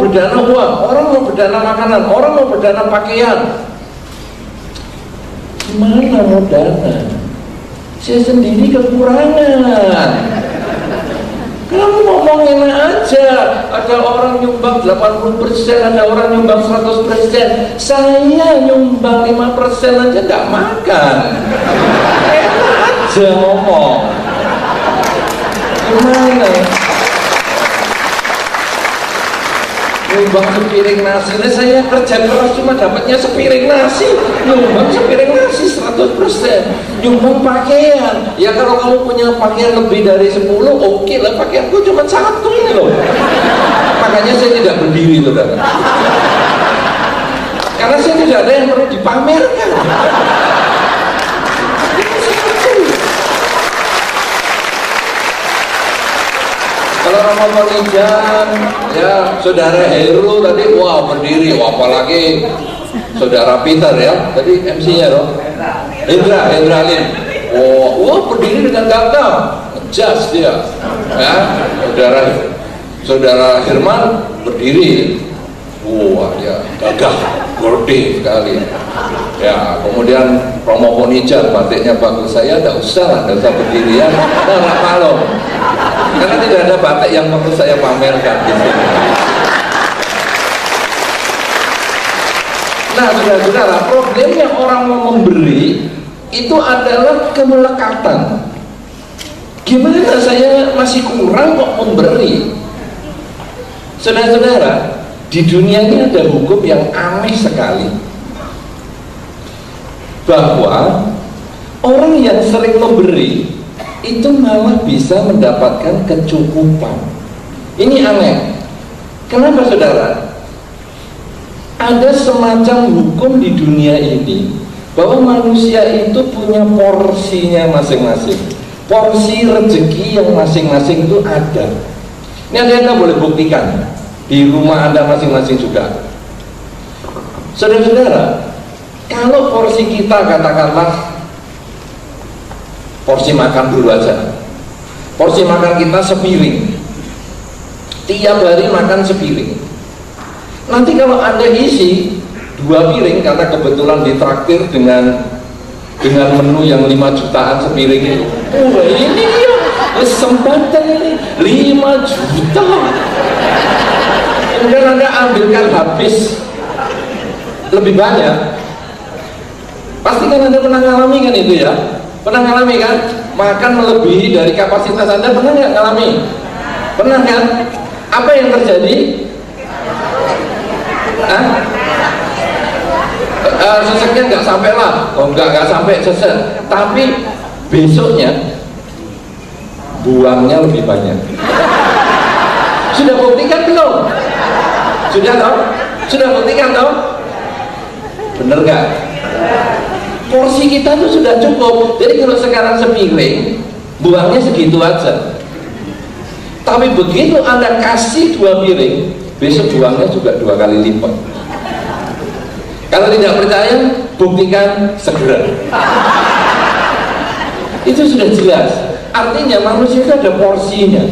berdana uang, orang mau berdana makanan, orang mau berdana pakaian. Gimana mau dana? Saya sendiri kekurangan. Kamu ngomongin aja, ada orang nyumbang 80%, ada orang nyumbang 100%. Saya nyumbang 5% aja nggak makan. Enak aja ngomong. Gimana? Nyumbang sepiring nasi, nah, saya kerja keras cuma dapatnya sepiring nasi. Nyumbang sepiring nasi 100%. Nyumbang pakaian, ya kalau kamu punya pakaian lebih dari 10, oke lah, pakaianku cuma 1 loh. Makanya saya tidak berdiri, saudara. Karena saya tidak ada yang perlu dipamerkan. Kalau Ramadan Ijan, ya saudara Heru tadi, wah berdiri, wah, apalagi saudara Peter ya, tadi MC-nya loh, Hendra Lim, wah berdiri dengan gagah, jas dia, ya, saudara Herman berdiri, wah ya gagah, gede sekali, ya. Kemudian Romo Ponijar, batiknya bagus, saya tidak usah berdiri ya, nggak malu. Karena tidak ada batik yang perlu saya pamerkan di sini. Nah, saudara-saudara, problemnya orang mau memberi itu adalah kemelekatan. Gimana saya masih kurang kok memberi? Saudara-saudara, di dunia ini ada hukum yang aneh sekali, bahwa orang yang sering memberi itu malah bisa mendapatkan kecukupan. Ini aneh. Kenapa, saudara? Ada semacam hukum di dunia ini bahwa manusia itu punya porsinya masing-masing. Porsi rezeki yang masing-masing itu ada. Ini Anda boleh buktikan di rumah Anda masing-masing juga. Saudara-saudara, kalau porsi kita katakanlah porsi makan dulu aja, porsi makan kita sepiring, tiap hari makan sepiring. Nanti kalau Anda isi 2 piring karena kebetulan ditraktir dengan menu yang 5 jutaan sepiring itu, ini ya kesempatan ini 5 juta. Kemudian Anda ambilkan habis lebih banyak, pasti kan Anda pernah ngalami kan itu ya. Pernah ngalami kan? Makan melebihi dari kapasitas Anda, pernah nggak ngalami? Pernah kan? Apa yang terjadi? Seseknya nggak sampai lah, nggak sampai sesek, tapi besoknya buangnya lebih banyak. Sudah buktikan belum? Sudah toh? Sudah buktikan toh? Bener nggak? Porsi kita tuh sudah cukup. Jadi kalau sekarang sepiring, buangnya segitu aja. Tapi begitu Anda kasih 2 piring, besok buangnya juga 2 kali lipat. Kalau tidak percaya, buktikan segera. Itu sudah jelas. Artinya manusia itu ada porsinya.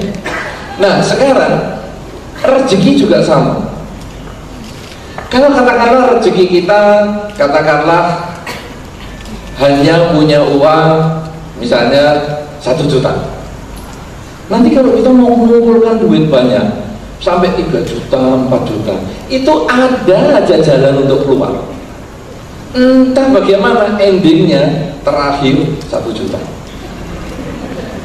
Nah, sekarang rezeki juga sama. Kalau katakanlah rezeki kita, katakanlah hanya punya uang misalnya 1 juta. Nanti kalau kita mau mengumpulkan duit banyak sampai 3 juta, 4 juta, itu ada aja jalan untuk keluar. Entah bagaimana endingnya, terakhir 1 juta.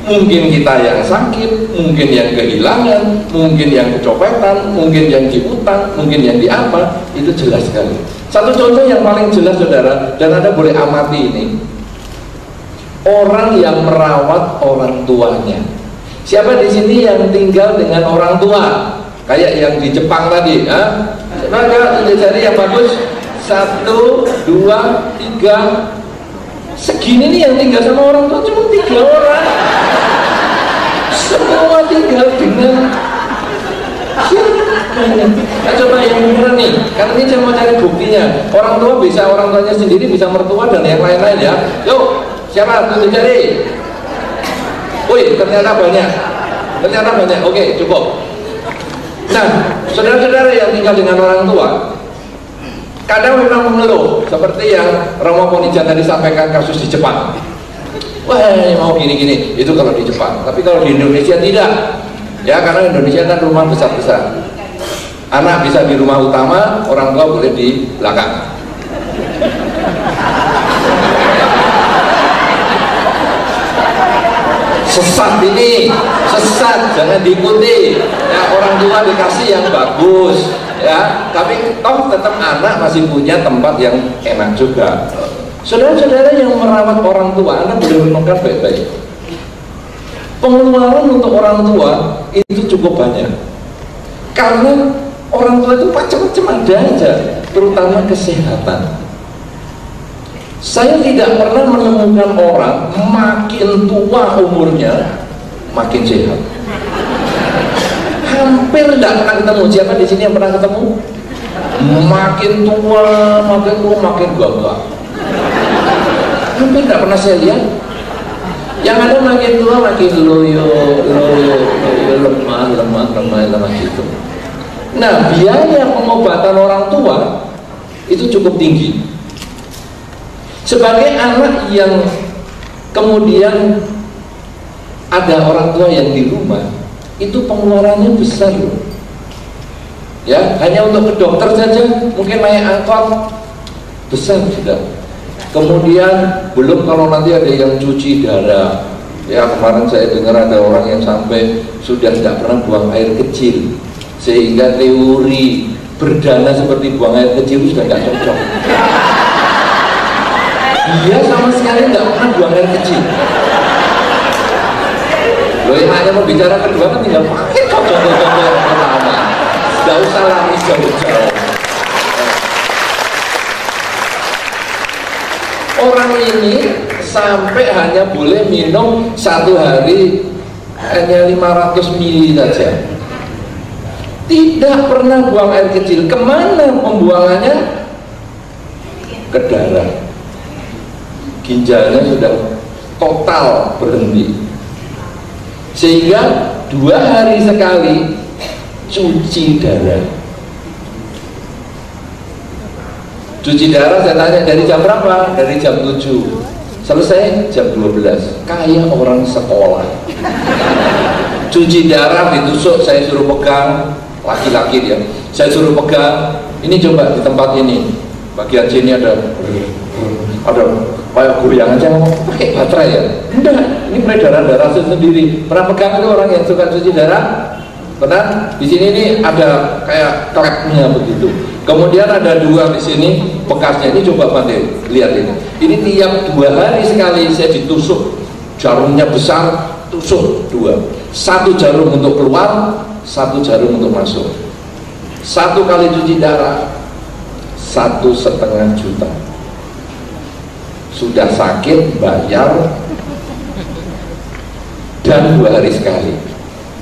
Mungkin kita yang sakit, mungkin yang kehilangan, mungkin yang kecopetan, mungkin yang diutang, mungkin yang diapa, itu jelas sekali. Satu contoh yang paling jelas, saudara, dan Anda boleh amati ini, orang yang merawat orang tuanya. Siapa di sini yang tinggal dengan orang tua? Kayak yang di Jepang tadi, ha? Maka tunjuk jari yang bagus. 1, 2, 3. Segini nih yang tinggal sama orang tua cuma 3 orang. Semua tinggal dengan Nah, coba yang beneran nih, karena ini saya mau cari buktinya. Orang tua bisa, orang tuanya sendiri bisa, mertua dan yang lain-lain ya. Yuk, siapa? Tunjuk jari. Wih, ternyata banyak. Oke, cukup. Nah, saudara-saudara yang tinggal dengan orang tua, kadang memang mengeluh, seperti yang Romo Monijan tadi sampaikan kasus di Jepang. Wah, mau gini-gini, itu kalau di Jepang. Tapi kalau di Indonesia tidak. Ya, karena Indonesia kan rumah besar-besar. Anak bisa di rumah utama, orang tua boleh di belakang. Sesat ini, sesat, jangan diikuti. Ya, orang tua dikasih yang bagus, ya. Tapi toh tetap anak masih punya tempat yang enak juga. Saudara-saudara yang merawat orang tua, Anda boleh renungkan baik-baik. Pengeluaran untuk orang tua itu cukup banyak. Karena orang tua itu macam-macam ada aja, terutama kesehatan. Saya tidak pernah menemukan orang makin tua umurnya makin sehat. Hampir tidak pernah ketemu. Siapa di sini yang pernah ketemu? Makin tua makin gagah. Hampir tidak pernah saya lihat. Yang ada makin tua makin loyo, lemah gitu. Nah, biaya pengobatan orang tua itu cukup tinggi. Sebagai anak yang kemudian ada orang tua yang di rumah, itu pengeluarannya besar loh. Ya, hanya untuk ke dokter saja mungkin naik angkot besar sudah. Kemudian belum kalau nanti ada yang cuci darah. Ya, kemarin saya dengar ada orang yang sampai sudah tidak pernah buang air kecil, sehingga teori berdana seperti buang air kecil sudah tidak cocok. Dia sama sekali nggak pernah buang air kecil. Loh, yang hanya mau bicara kedua kan tinggal pakai contoh-contoh yang pertama. Nggak usah lari jauh-jauh. Orang ini sampai hanya boleh minum satu hari hanya 500 ml saja. Tidak pernah buang air kecil. Kemana pembuangannya? Ke darah. Ginjalnya sudah total berhenti, sehingga 2 hari sekali cuci darah. Cuci darah saya tanya dari jam berapa? Dari jam 7 selesai jam 12. Kayak orang sekolah. Cuci darah ditusuk, saya suruh pegang, laki-laki dia, saya suruh pegang, ini coba di tempat ini, bagian sini ada kayak goyang aja, pakai baterai ya? Enggak, ini peredaran darah sendiri. Pernah pegang itu orang yang suka cuci darah? Pernah? Di sini ini ada kayak klepnya begitu. Kemudian ada 2 di sini bekasnya. Ini coba Bante, lihat ini. Ini tiap 2 hari sekali saya ditusuk. Jarumnya besar, tusuk 2. 1 jarum untuk keluar, 1 jarum untuk masuk. 1 kali cuci darah 1,5 juta. Sudah sakit bayar dan 2 hari sekali.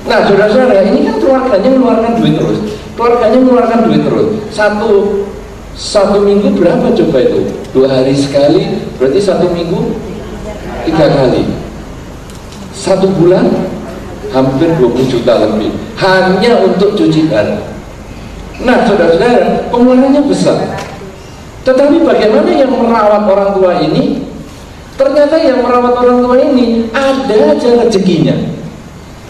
Nah, saudara-saudara, ini kan keluarganya mengeluarkan duit terus. Keluarganya mengeluarkan duit terus. Satu minggu berapa coba itu? 2 hari sekali, berarti 1 minggu 3 kali. 1 bulan hampir 20 juta lebih hanya untuk cuci darah. Nah, saudara-saudara, pengeluarannya besar. Tetapi bagaimana yang merawat orang tua ini? Ternyata yang merawat orang tua ini ada aja rezekinya.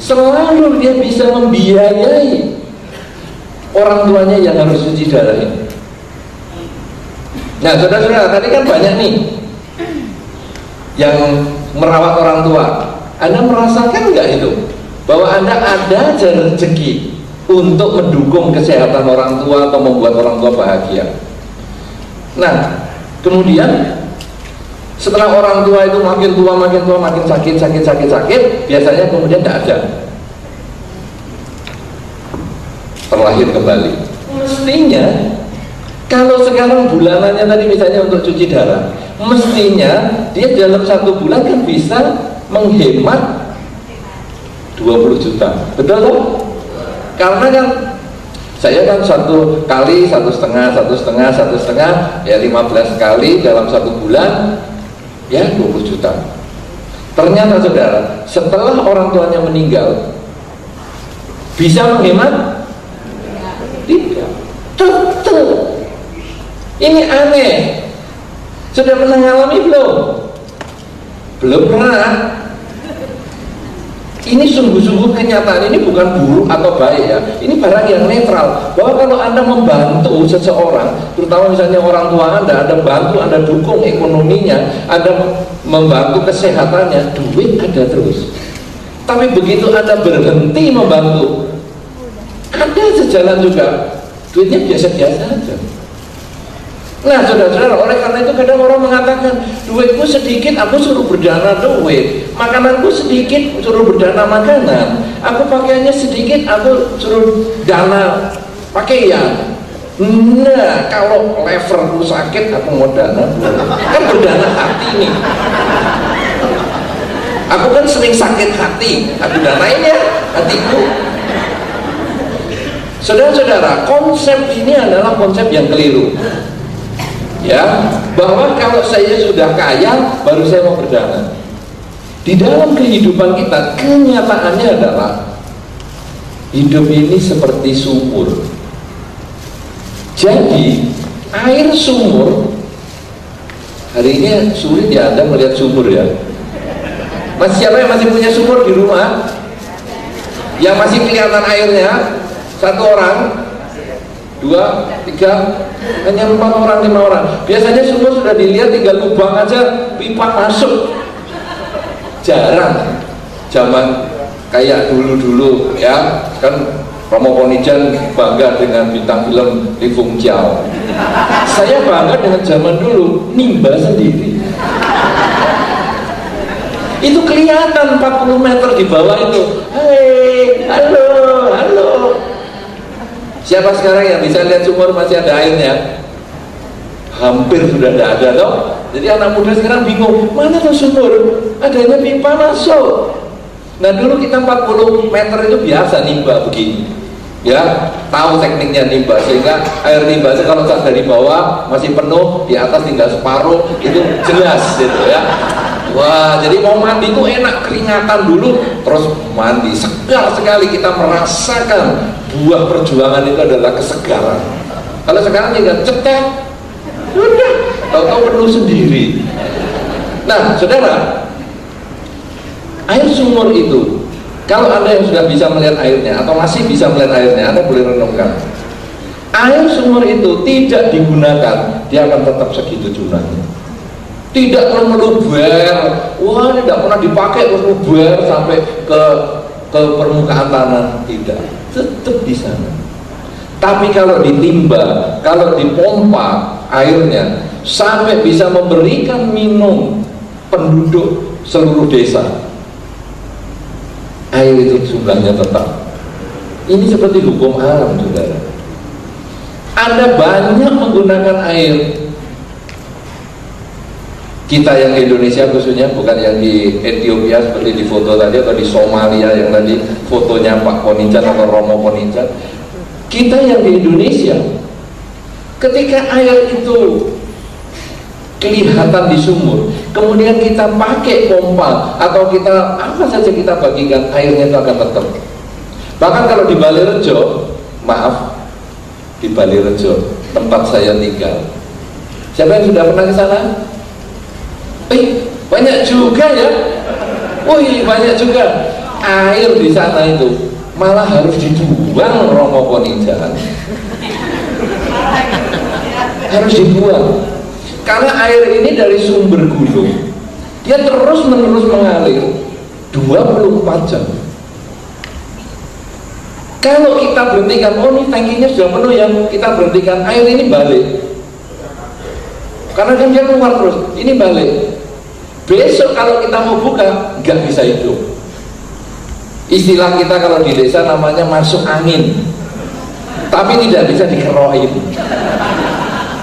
Selalu dia bisa membiayai orang tuanya yang harus cuci darah ini. Nah, saudara-saudara, tadi kan banyak nih yang merawat orang tua. Anda merasakan nggak itu? Bahwa Anda ada aja rezeki untuk mendukung kesehatan orang tua atau membuat orang tua bahagia. Nah, kemudian setelah orang tua itu makin tua, makin sakit, biasanya kemudian tidak ada, terlahir kembali. Mestinya kalau sekarang bulanannya tadi misalnya untuk cuci darah, mestinya dia dalam 1 bulan kan bisa menghemat 20 juta, betul toh? Karena kan saya kan 1 kali 1,5 ya 15 kali dalam 1 bulan ya 20 juta. Ternyata saudara, setelah orang tuanya meninggal bisa menghemat Tetap. Ini aneh. Sudah pernah ngalami belum? Belum pernah. Ini sungguh-sungguh kenyataan, ini bukan buruk atau baik ya. Ini barang yang netral. Bahwa kalau Anda membantu seseorang, terutama misalnya orang tua Anda bantu, Anda dukung ekonominya, Anda membantu kesehatannya, duit ada terus. Tapi begitu Anda berhenti membantu, ada sejalan juga, duitnya biasa-biasa aja. Nah saudara-saudara, oleh karena itu kadang orang mengatakan, duitku sedikit aku suruh berdana duit, makananku sedikit suruh berdana makanan, aku pakaiannya sedikit aku suruh dana pakaian. Nah kalau leverku sakit aku mau dana, kan berdana hati nih. Aku kan sering sakit hati, aku danain ya hatiku. Saudara-saudara, konsep ini adalah konsep yang keliru. Ya, bahwa kalau saya sudah kaya baru saya mau berdana. Di dalam kehidupan kita, kenyataannya adalah hidup ini seperti sumur. Jadi air sumur, hari ini sulit ya Anda melihat sumur ya. Siapa yang masih punya sumur di rumah? Yang masih kelihatan airnya? Satu orang, 2, 3, hanya 4 orang, 5 orang. Biasanya sumur sudah dilihat tinggal lubang aja, pipa masuk. Jarang. Zaman kayak dulu-dulu ya, kan Romo Ponijan bangga dengan bintang film Li Fung Jiao. Saya bangga dengan zaman dulu, nimba sendiri. Itu kelihatan 40 meter di bawah itu. Hei, halo, halo. Siapa sekarang yang bisa lihat sumur masih ada airnya? Hampir sudah tidak ada toh. Jadi anak muda sekarang bingung, mana tuh sumur? Adanya pipa masuk. Nah dulu kita 40 meter itu biasa nimba begini. Ya, tahu tekniknya nimba, sehingga air nimba kalau dari bawah masih penuh, di atas tinggal separuh, itu jelas gitu ya. Wah, jadi mau mandi itu enak, keringatan dulu, terus mandi, segar sekali, kita merasakan buah perjuangan itu adalah kesegaran. Kalau sekarang tinggal cetek, udah, tahu-tahu penuh sendiri. Nah, saudara, air sumur itu, kalau Anda yang sudah bisa melihat airnya, atau masih bisa melihat airnya, Anda boleh renungkan. Air sumur itu tidak digunakan, dia akan tetap segitu jumlahnya. Tidak perlu meluber, wah tidak pernah dipakai terus meluber sampai ke permukaan tanah, tidak, tetap di sana. Tapi kalau ditimba, kalau dipompa airnya sampai bisa memberikan minum penduduk seluruh desa, air itu jumlahnya tetap. Ini seperti hukum alam, saudara. Anda banyak menggunakan air. Kita yang di Indonesia khususnya, bukan yang di Ethiopia seperti di foto tadi, atau di Somalia yang tadi fotonya Pak Ponijan atau Romo Ponijan. Kita yang di Indonesia, ketika air itu kelihatan di sumur, kemudian kita pakai pompa atau kita apa saja kita bagikan, airnya itu akan tetap. Bahkan kalau di Balirejo, maaf, di Balirejo tempat saya tinggal, siapa yang sudah pernah ke sana? Banyak juga ya. Wih, banyak juga. Air di sana itu malah harus dibuang, Romo Ponijan. Harus dibuang. Karena air ini dari sumber gunung, dia terus menerus mengalir 24 jam. Kalau kita berhentikan, oh ini tangkinya sudah penuh ya, kita berhentikan, air ini balik. Karena kan dia keluar terus, ini balik. Besok kalau kita mau buka, nggak bisa hidup. Istilah kita kalau di desa namanya masuk angin, tapi tidak bisa dikerokin.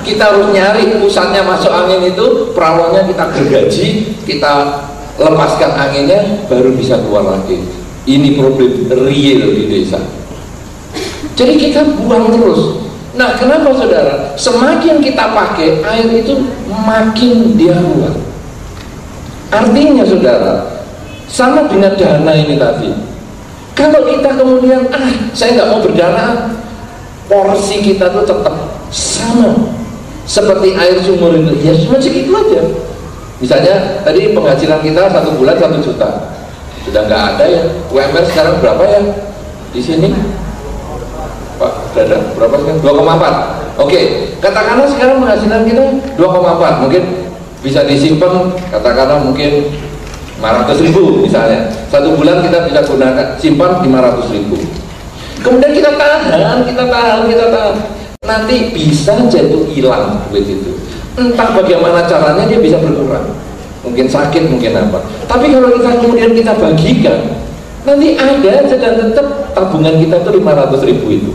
Kita harus nyari pusatnya masuk angin itu, perawannya kita gergaji, kita lepaskan anginnya, baru bisa keluar lagi. Ini problem real di desa. Jadi kita buang terus. Nah, kenapa saudara? Semakin kita pakai, air itu makin dia keluar. Artinya saudara, sama dengan dana ini tadi. Kalau kita kemudian, saya nggak mau berdana, porsi kita tuh tetap sama seperti air sumur itu, ya cuma segitu aja. Misalnya tadi penghasilan kita 1 bulan 1 juta, sudah nggak ada ya. UMR sekarang berapa ya di sini Pak Dadang? Berapa sekarang? 2,4. Oke, katakanlah sekarang penghasilan kita 2,4, mungkin bisa disimpan katakanlah mungkin 500.000 misalnya. 1 bulan kita bisa gunakan simpan 500.000. Kemudian kita tahan. Nanti bisa jatuh hilang duit itu. Entah bagaimana caranya dia bisa berkurang. Mungkin sakit, mungkin apa. Tapi kalau kita kemudian kita bagikan, nanti ada aja dan tetap tabungan kita tuh 500.000 itu.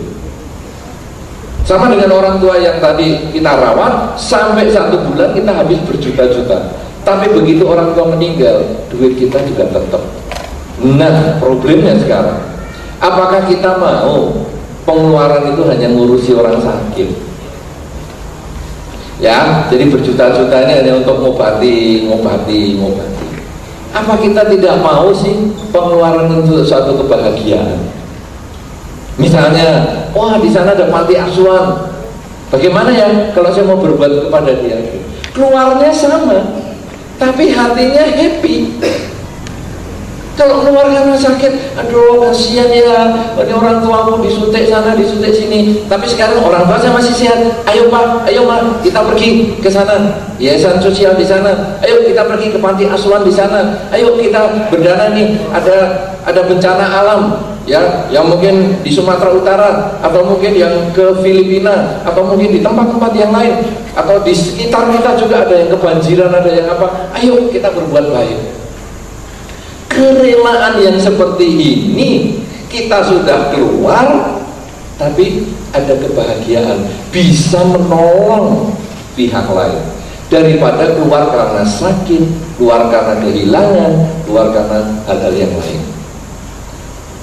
Sama dengan orang tua yang tadi kita rawat, sampai 1 bulan kita habis berjuta-juta. Tapi begitu orang tua meninggal, duit kita juga tetap. Nah, problemnya sekarang, apakah kita mau pengeluaran itu hanya ngurusi orang sakit? Ya, jadi berjuta-juta ini hanya untuk ngobati. Apa kita tidak mau sih pengeluaran untuk suatu kebahagiaan? Misalnya, wah di sana ada panti asuhan. Bagaimana ya kalau saya mau berbuat kepada dia? Keluarnya sama, tapi hatinya happy. Kalau keluar karena sakit, aduh kasihan ya, ini orang tuamu disuntik sana, disuntik sini. Tapi sekarang orang tua saya masih sehat. Ayo Pak, ayo Ma, kita pergi ke sana, yayasan sosial di sana. Ayo kita pergi ke panti asuhan di sana. Ayo kita berdana nih, ada bencana alam, ya, yang mungkin di Sumatera Utara, atau mungkin yang ke Filipina, atau mungkin di tempat-tempat yang lain, atau di sekitar kita juga ada yang kebanjiran, ada yang apa. Ayo kita berbuat baik. Kerelaan yang seperti ini kita sudah keluar, tapi ada kebahagiaan, bisa menolong pihak lain daripada keluar karena sakit, keluar karena kehilangan, keluar karena hal-hal yang lain.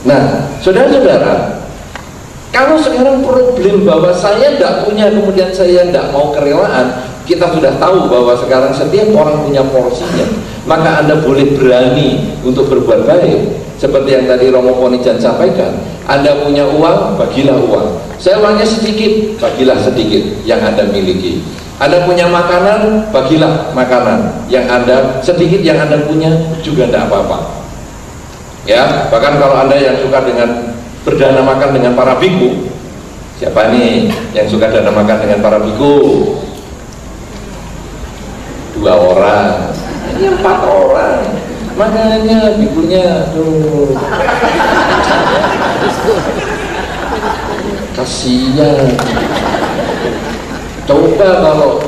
Nah, saudara-saudara, kalau sekarang problem bahwa saya tidak punya, kemudian saya tidak mau kerelaan, kita sudah tahu bahwa sekarang setiap orang punya porsinya, maka Anda boleh berani untuk berbuat baik. Seperti yang tadi Romo Ponijan sampaikan, Anda punya uang, bagilah uang. Saya uangnya sedikit, bagilah sedikit yang Anda miliki. Anda punya makanan, bagilah makanan yang Anda sedikit yang Anda punya juga tidak apa-apa. Ya, bahkan kalau Anda yang suka dengan berdana makan dengan para biku, siapa nih yang suka dana makan dengan para biku? 2 orang, ini 4 orang, makanya bikunya tuh kasihan. Coba kalau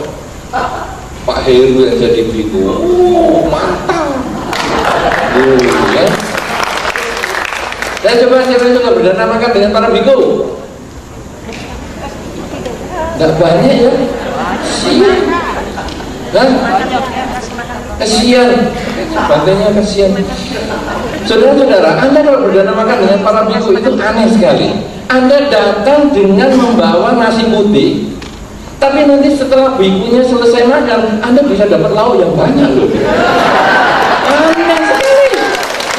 Pak Heru yang jadi biku, mantap ya. Dan coba siapa yang suka berdana makan dengan para biku? Nggak banyak ya, siap. Kan? Kasihan, bantainya kasihan. Saudara-saudara, Anda kalau berdana makan dengan para biku itu aneh sekali. Anda datang dengan membawa nasi putih, tapi nanti setelah bikunya selesai makan, Anda bisa dapat lauk yang banyak loh. Aneh sekali,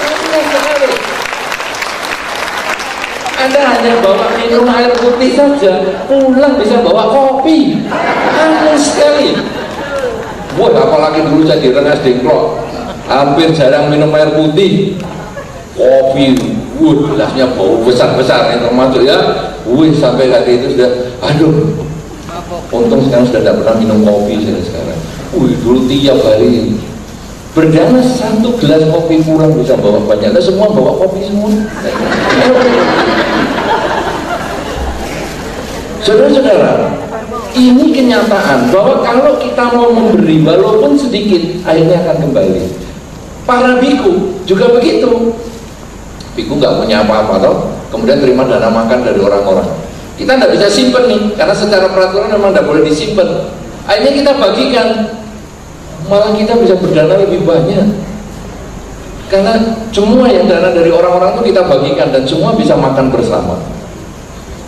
aneh sekali. Anda hanya bawa minum air putih saja, pulang bisa bawa kopi. Aneh sekali. Wah, apalagi dulu saya di Rengas Dengklok, hampir jarang minum air putih, kopi, gelasnya bau besar-besar, yang termasuk ya, sampai hari itu sudah, aduh, untung sekarang sudah tidak pernah minum kopi saya sekarang. Dulu tiap hari berdana 1 gelas kopi kurang bisa bawa banyak, nah, semua bawa kopi semua. Saudara-saudara, ini kenyataan bahwa kalau kita mau memberi walaupun sedikit, akhirnya akan kembali. Para biku juga begitu. Biku nggak punya apa-apa toh, kemudian terima dana makan dari orang-orang. Kita nggak bisa simpen nih, karena secara peraturan memang nggak boleh disimpan. Akhirnya kita bagikan, malah kita bisa berdana lebih banyak. Karena semua yang dana dari orang-orang itu kita bagikan dan semua bisa makan bersama.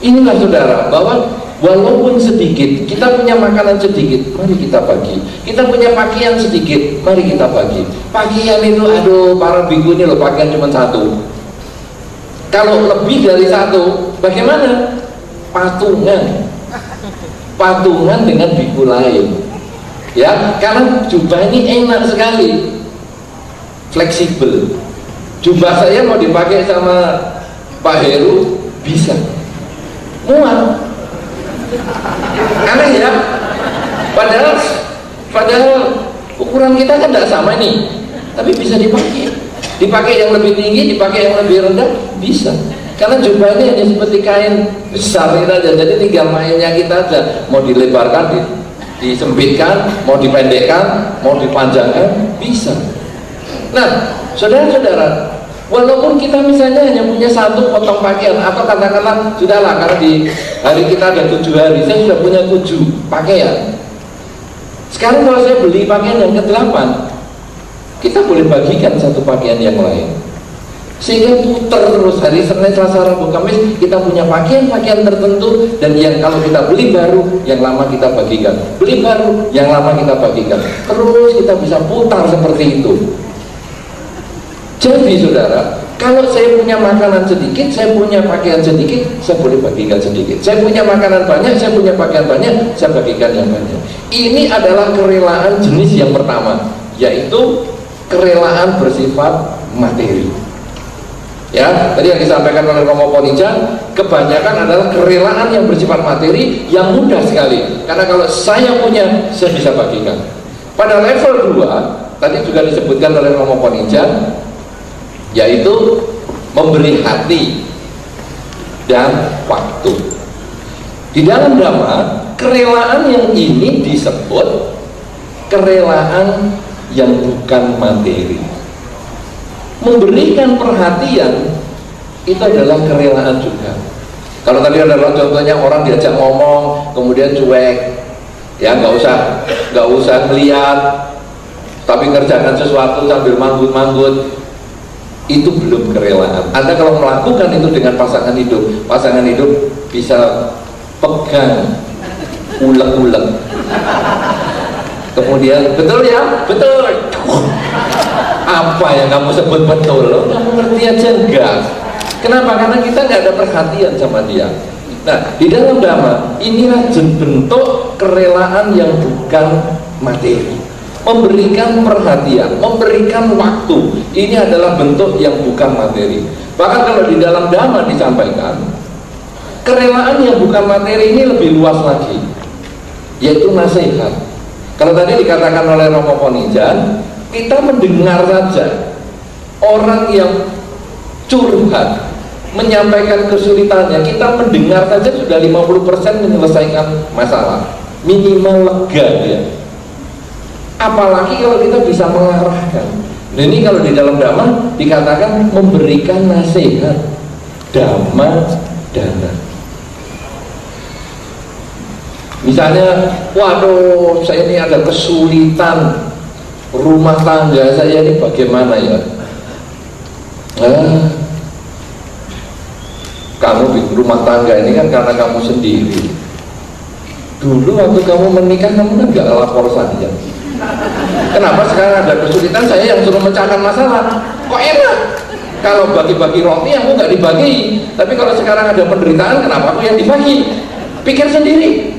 Inilah saudara, bahwa walaupun sedikit, kita punya makanan sedikit, mari kita bagi. Kita punya pakaian sedikit, mari kita bagi. Pakaian itu, aduh, para biku ini loh, pakaian cuma 1. Kalau lebih dari 1, bagaimana? patungan dengan biku lain, ya, karena jubah ini enak sekali, fleksibel. Jubah saya mau dipakai sama Pak Heru bisa, muat, aneh ya. Padahal ukuran kita kan tidak sama nih, tapi bisa dipakai yang lebih tinggi, dipakai yang lebih rendah, bisa. Karena jubah ini hanya seperti kain besar itu aja, jadi tinggal mainnya kita aja, mau dilebarkan, disempitkan, mau dipendekkan, mau dipanjangkan, bisa. Nah, saudara-saudara, walaupun kita misalnya hanya punya satu potong pakaian, atau katakanlah sudahlah, karena di hari kita ada 7 hari, saya sudah punya 7 pakaian. Sekarang kalau saya beli pakaian yang ke-8, kita boleh bagikan satu pakaian yang lain, sehingga putar terus hari Senin, Selasa, Rabu, Kamis kita punya pakaian-pakaian tertentu, dan yang kalau kita beli baru, yang lama kita bagikan, beli baru, yang lama kita bagikan, terus kita bisa putar seperti itu. Jadi saudara, kalau saya punya makanan sedikit, saya punya pakaian sedikit, saya boleh bagikan sedikit. Saya punya makanan banyak, saya punya pakaian banyak, saya bagikan yang banyak. Ini adalah kerelaan jenis yang pertama, yaitu kerelaan bersifat materi. Ya, tadi yang disampaikan oleh Romo Ponijan, kebanyakan adalah kerelaan yang bersifat materi yang mudah sekali. Karena kalau saya punya, saya bisa bagikan. Pada level 2, tadi juga disebutkan oleh Romo Ponijan, yaitu memberi hati dan waktu. Di dalam Dhamma, kerelaan yang ini disebut kerelaan yang bukan materi. Memberikan perhatian itu adalah kerelaan juga. Kalau tadi adalah contohnya orang diajak ngomong kemudian cuek, ya nggak usah melihat, tapi kerjakan sesuatu sambil manggut-manggut, itu belum kerelaan. Anda kalau melakukan itu dengan pasangan hidup bisa pegang ulek-ulek, kemudian betul ya, betul. Apa yang kamu sebut betul? Lo kamu ngerti aja enggak? Kenapa? Karena kita nggak ada perhatian sama dia. Nah, di dalam Dhamma inilah bentuk kerelaan yang bukan materi. Memberikan perhatian, memberikan waktu, ini adalah bentuk yang bukan materi. Bahkan kalau di dalam Dhamma disampaikan, kerelaan yang bukan materi ini lebih luas lagi, yaitu nasihat. Kalau tadi dikatakan oleh Romo Ponijan, kita mendengar saja orang yang curhat, menyampaikan kesulitannya, kita mendengar saja sudah 50% menyelesaikan masalah, minimal lega ya. Apalagi kalau kita bisa mengarahkan. Nah, ini kalau di dalam Dhamma dikatakan memberikan nasihat, Dhamma dana. Misalnya, waduh, saya ini ada kesulitan rumah tangga saya ini bagaimana ya? Kamu bikin rumah tangga ini kan karena kamu sendiri. Dulu waktu kamu menikah kamu kan gak lapor saja. Kenapa sekarang ada kesulitan saya yang suruh mecahkan masalah? Kok enak? Kalau bagi-bagi roti aku gak dibagi, tapi kalau sekarang ada penderitaan kenapa aku yang dibagi? Pikir sendiri.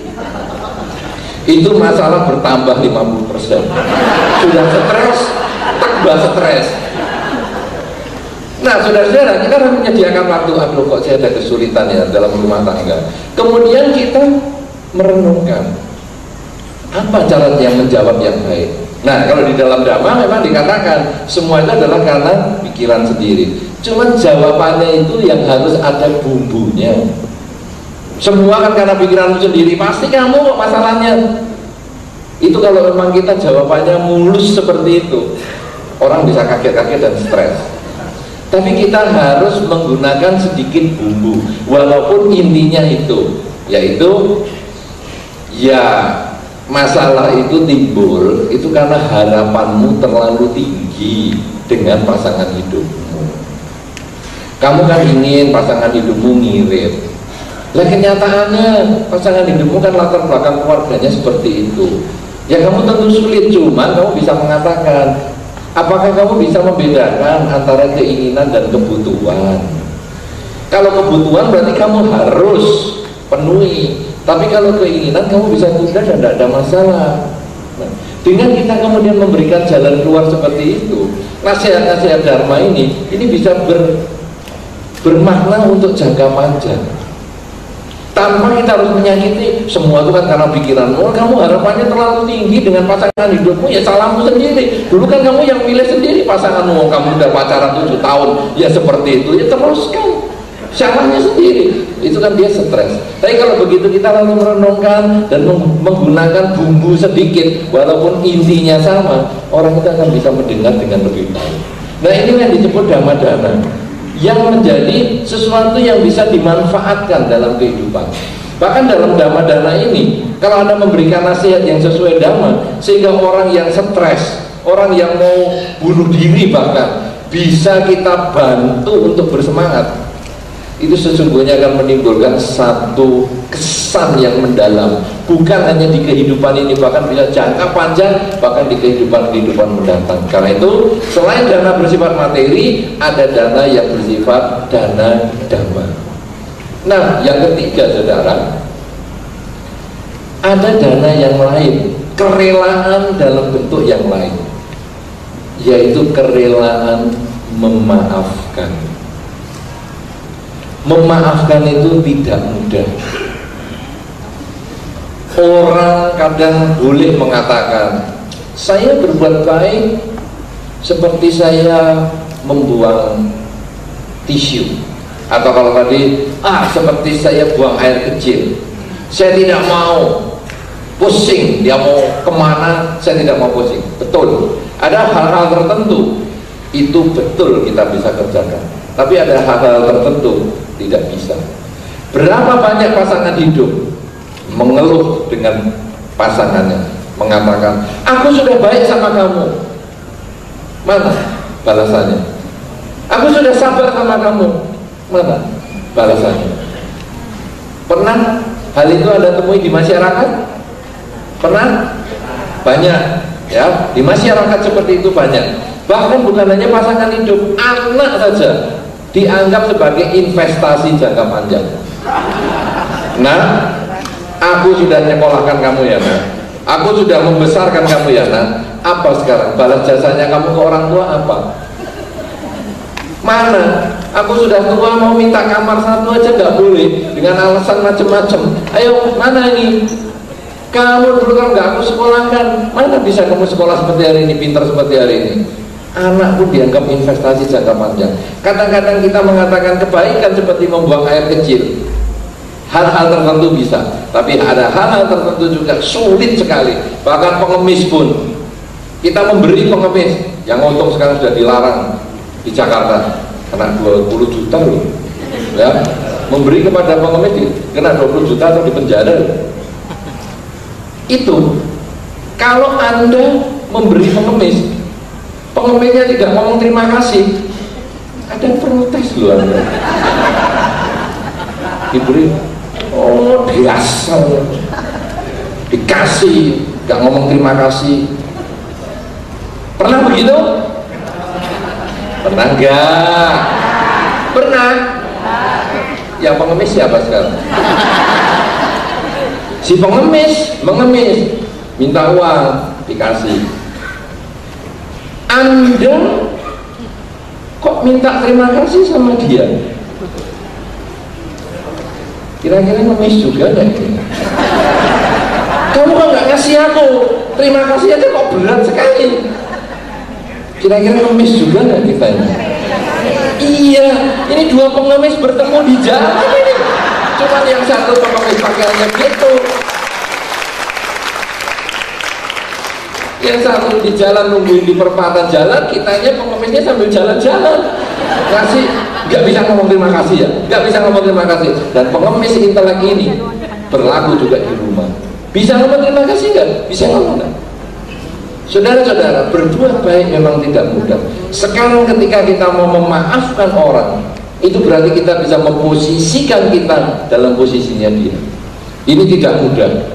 Itu masalah bertambah 50%. Sudah stres, tambah stres. Nah, saudara-saudara, kita harus menyediakan waktu. Aduh, kok saya ada kesulitan ya dalam rumah tangga. Kemudian kita merenungkan apa caranya menjawab yang baik. Nah, kalau di dalam Dhamma memang dikatakan semua itu adalah karena pikiran sendiri. Cuman jawabannya itu yang harus ada bumbunya. Semua kan karena pikiranmu sendiri, pasti kamu kok masalahnya. Itu kalau memang kita jawabannya mulus seperti itu, orang bisa kaget-kaget dan stres. Tapi kita harus menggunakan sedikit bumbu, walaupun intinya itu, yaitu ya masalah itu timbul itu karena harapanmu terlalu tinggi dengan pasangan hidupmu. Kamu kan ingin pasangan hidupmu ngirit. Lah kenyataannya pasangan hidupmu kan latar belakang keluarganya seperti itu. Ya kamu tentu sulit, cuman kamu bisa mengatakan, apakah kamu bisa membedakan antara keinginan dan kebutuhan? Kalau kebutuhan berarti kamu harus penuhi. Tapi kalau keinginan kamu bisa tunda dan tidak ada masalah. Nah, dengan kita kemudian memberikan jalan keluar seperti itu, nasihat-nasihat Dharma ini bisa bermakna untuk jangka panjang. Tanpa kita harus menyakiti. Semua itu kan karena pikiranmu. Kamu harapannya terlalu tinggi dengan pasangan hidupmu, ya salahmu sendiri. Dulu kan kamu yang pilih sendiri pasanganmu. Kamu udah pacaran 7 tahun, ya seperti itu, ya teruskan. Salahnya sendiri. Itu kan dia stres. Tapi kalau begitu kita lalu merenungkan dan menggunakan bumbu sedikit, walaupun intinya sama, orang itu akan bisa mendengar dengan lebih baik. Nah, ini yang disebut dhamma-dana, yang menjadi sesuatu yang bisa dimanfaatkan dalam kehidupan. Bahkan dalam dhamma-dana ini, kalau Anda memberikan nasihat yang sesuai dhamma, sehingga orang yang stres, orang yang mau bunuh diri bahkan, bisa kita bantu untuk bersemangat. Itu sesungguhnya akan menimbulkan satu kesan yang mendalam, bukan hanya di kehidupan ini, bahkan bisa jangka panjang, bahkan di kehidupan mendatang. Karena itu, selain dana bersifat materi, ada dana yang bersifat dana dhamma. Nah, yang ketiga, saudara, ada dana yang lain, kerelaan dalam bentuk yang lain, yaitu kerelaan memaafkan. Memaafkan itu tidak mudah. Orang kadang boleh mengatakan, saya berbuat baik seperti saya membuang tisu, atau kalau tadi, seperti saya buang air kecil. Saya tidak mau pusing, dia mau kemana, saya tidak mau pusing. Betul, ada hal-hal tertentu itu betul kita bisa kerjakan, tapi ada hal-hal tertentu tidak bisa. Berapa banyak pasangan hidup mengeluh dengan pasangannya, mengatakan, aku sudah baik sama kamu. Mana balasannya? Aku sudah sabar sama kamu. Mana balasannya? Pernah hal itu Anda temui di masyarakat? Pernah? Banyak, ya, di masyarakat seperti itu banyak. Bahkan bukan hanya pasangan hidup, anak saja dianggap sebagai investasi jangka panjang. Nah, aku sudah nyekolahkan kamu ya, nak. Aku sudah membesarkan kamu ya, nak. Apa sekarang balas jasanya kamu ke orang tua apa? Mana? Aku sudah tua, mau minta kamar satu aja nggak boleh, dengan alasan macam-macam. Ayo, mana ini? Kamu dulu kan nggak aku sekolahkan. Mana bisa kamu sekolah seperti hari ini, pintar seperti hari ini? Anak pun dianggap investasi jangka panjang. Kadang-kadang kita mengatakan kebaikan seperti membuang air kecil. Hal-hal tertentu bisa, tapi ada hal-hal tertentu juga sulit sekali. Bahkan pengemis pun, kita memberi pengemis, yang untung sekarang sudah dilarang di Jakarta, kena 20 juta loh, ya. Memberi kepada pengemis kena 20 juta atau dipenjara. Itu kalau Anda memberi pengemis, pengemisnya tidak ngomong terima kasih, ada yang protes loh Anda. Diberi, oh biasa, dikasih, gak ngomong terima kasih. Pernah begitu? Pernah enggak? Pernah? Yang pengemis siapa sekarang? Si pengemis, mengemis, minta uang, dikasih. Anda kok minta terima kasih sama dia? Kira-kira ngemis juga nggak? Kamu kok nggak ngasih aku terima kasih aja kok berat sekali. Kira-kira ngemis juga nggak kita ini? Iya, ini dua pengemis bertemu di jalan ini. Cuman yang satu pengemis pakaiannya gitu, yang satu di jalan nungguin di perempatan jalan, kitanya pengemisnya sambil jalan-jalan ngasih, nggak bisa ngomong terima kasih ya, nggak bisa ngomong terima kasih. Dan pengemis intelek ini berlaku juga di rumah. Bisa ngomong terima kasih nggak? Bisa ngomong nggak? Saudara-saudara, berbuat baik memang tidak mudah. Sekarang ketika kita mau memaafkan orang, itu berarti kita bisa memposisikan kita dalam posisinya dia. Ini tidak mudah.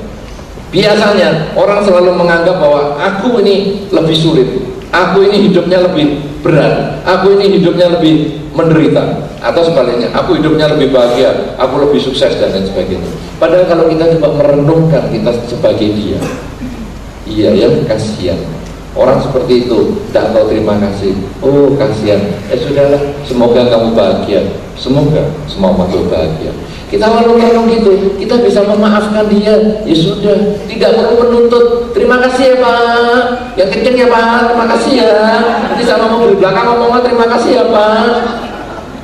Biasanya orang selalu menganggap bahwa aku ini lebih sulit, aku ini hidupnya lebih berat, aku ini hidupnya lebih menderita. atau sebaliknya, aku hidupnya lebih bahagia, aku lebih sukses dan lain sebagainya. Padahal kalau kita coba merenungkan kita sebagai dia, iya ya, kasihan orang seperti itu, tidak tahu terima kasih. Oh kasihan, sudahlah, semoga kamu bahagia, semoga semua makhluk bahagia. Kita lalu merenung gitu, kita bisa memaafkan dia, ya sudah, tidak perlu menuntut. Terima kasih ya Pak, yang kenceng ya Pak, terima kasih ya. Nanti sama mobil belakang ngomongnya terima kasih ya Pak.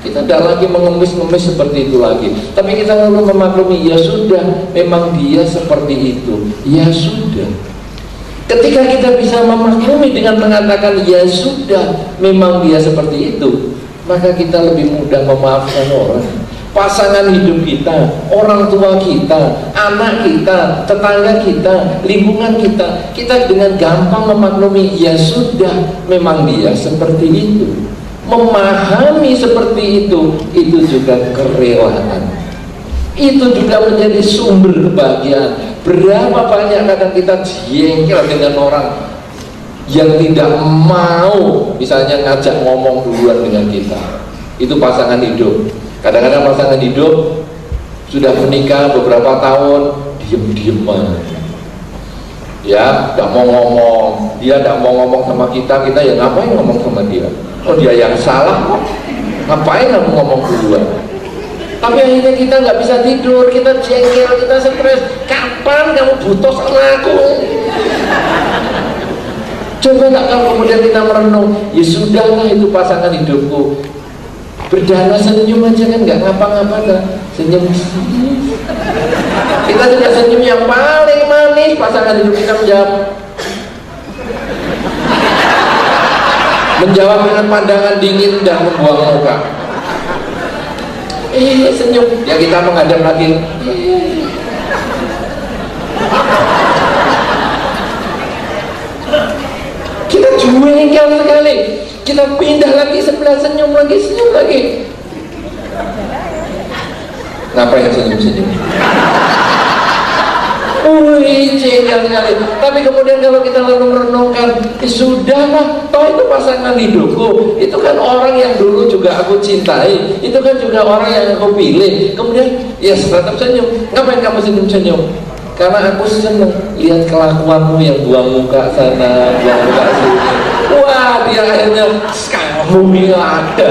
Kita tidak lagi mengemis-ngemis seperti itu lagi, tapi kita lalu memaklumi, ya sudah, memang dia seperti itu, ya sudah. Ketika kita bisa memaklumi dengan mengatakan ya sudah, memang dia seperti itu, maka kita lebih mudah memaafkan orang. Pasangan hidup kita, orang tua kita, anak kita, tetangga kita, lingkungan kita, kita dengan gampang memaklumi, ya sudah, memang dia seperti itu. Memahami seperti itu juga kerelaan. Itu juga menjadi sumber kebahagiaan. Berapa banyak kadang kita jengkel dengan orang yang tidak mau misalnya ngajak ngomong duluan dengan kita. Itu pasangan hidup. Kadang-kadang pasangan hidup sudah menikah beberapa tahun, diem-dieman, ya, tidak mau ngomong. Dia tidak mau ngomong sama kita ya ngapain ngomong sama dia? Oh dia yang salah kok, ngapain kamu ngomong duluan? Tapi akhirnya kita nggak bisa tidur, kita jengkel, kita stres. Kapan kamu butuh sama aku? Coba nggak kalau kemudian kita merenung, ya sudahlah itu pasangan hidupku. Berdana senyum aja kan nggak ngapa-ngapa dah, senyum. Kita tidak senyum yang paling manis, pasangan hidup kita menjawab dengan pandangan dingin dan membuang muka. Senyum, ya kita menghadap lagi. Kita jengkel sekali. Kita pindah lagi sebelah, senyum lagi. Ngapain senyum-senyum? Jengkel sekali. Tapi kemudian kalau kita lalu merenungkan, sudahlah, toh itu pasangan hidupku, itu kan orang yang dulu juga aku cintai, itu kan juga orang yang aku pilih. Kemudian ya tetap senyum. Ngapain kamu senyum-senyum? Karena aku senang lihat kelakuanmu yang buang muka sana, buang muka sini. Wah, dia akhirnya kamu ada.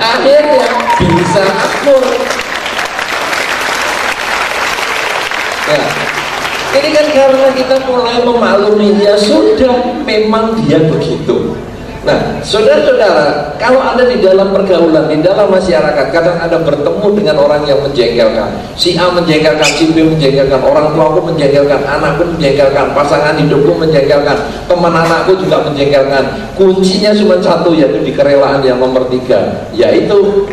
Akhirnya bisa akur. Ya, ini kan karena kita mulai memaklumi, ya sudah, memang dia begitu. Nah, saudara-saudara, kalau Anda di dalam pergaulan, di dalam masyarakat, kadang Anda bertemu dengan orang yang menjengkelkan. Si A menjengkelkan, si B menjengkelkan, orang tuaku menjengkelkan, anakku menjengkelkan, pasangan hidupku menjengkelkan, teman anakku juga menjengkelkan. Kuncinya cuma satu, yaitu di kerelaan yang nomor 3, yaitu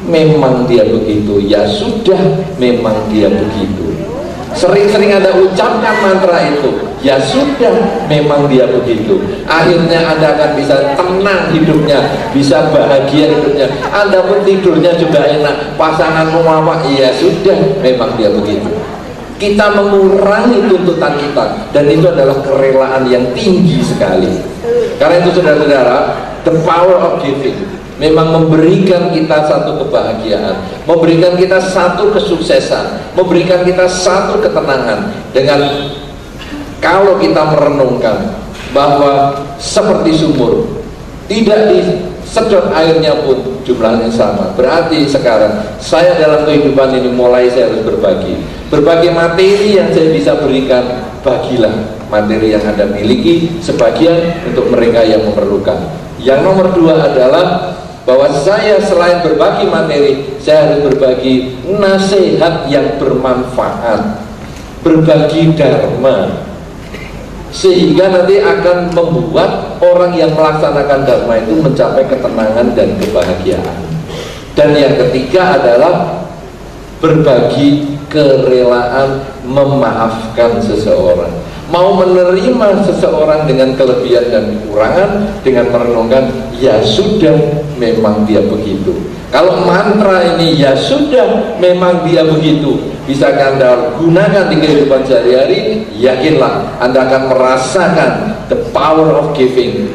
memang dia begitu. Ya sudah, memang dia begitu. Sering-sering Anda ucapkan mantra itu, ya sudah, memang dia begitu. Akhirnya Anda akan bisa tenang hidupnya, bisa bahagia hidupnya. Anda pun tidurnya juga enak. Pasanganmu apa? Ya sudah, memang dia begitu. Kita mengurangi tuntutan kita, dan itu adalah kerelaan yang tinggi sekali. Karena itu saudara-saudara, the power of giving memang memberikan kita satu kebahagiaan, memberikan kita satu kesuksesan, memberikan kita satu ketenangan. Dengan kalau kita merenungkan bahwa seperti sumur, tidak disedot airnya pun jumlahnya sama. Berarti sekarang saya dalam kehidupan ini mulai saya harus berbagi materi yang saya bisa berikan. Bagilah materi yang Anda miliki sebagian untuk mereka yang memerlukan. Yang nomor 2 adalah bahwa saya selain berbagi materi, saya harus berbagi nasihat yang bermanfaat, berbagi dharma, sehingga nanti akan membuat orang yang melaksanakan dharma itu mencapai ketenangan dan kebahagiaan. Dan yang ketiga adalah berbagi kerelaan memaafkan seseorang, mau menerima seseorang dengan kelebihan dan kekurangan, dengan merenungkan ya sudah, memang dia begitu. Kalau mantra ini ya sudah, memang dia begitu, bisa Anda gunakan di kehidupan sehari-hari, yakinlah Anda akan merasakan the power of giving.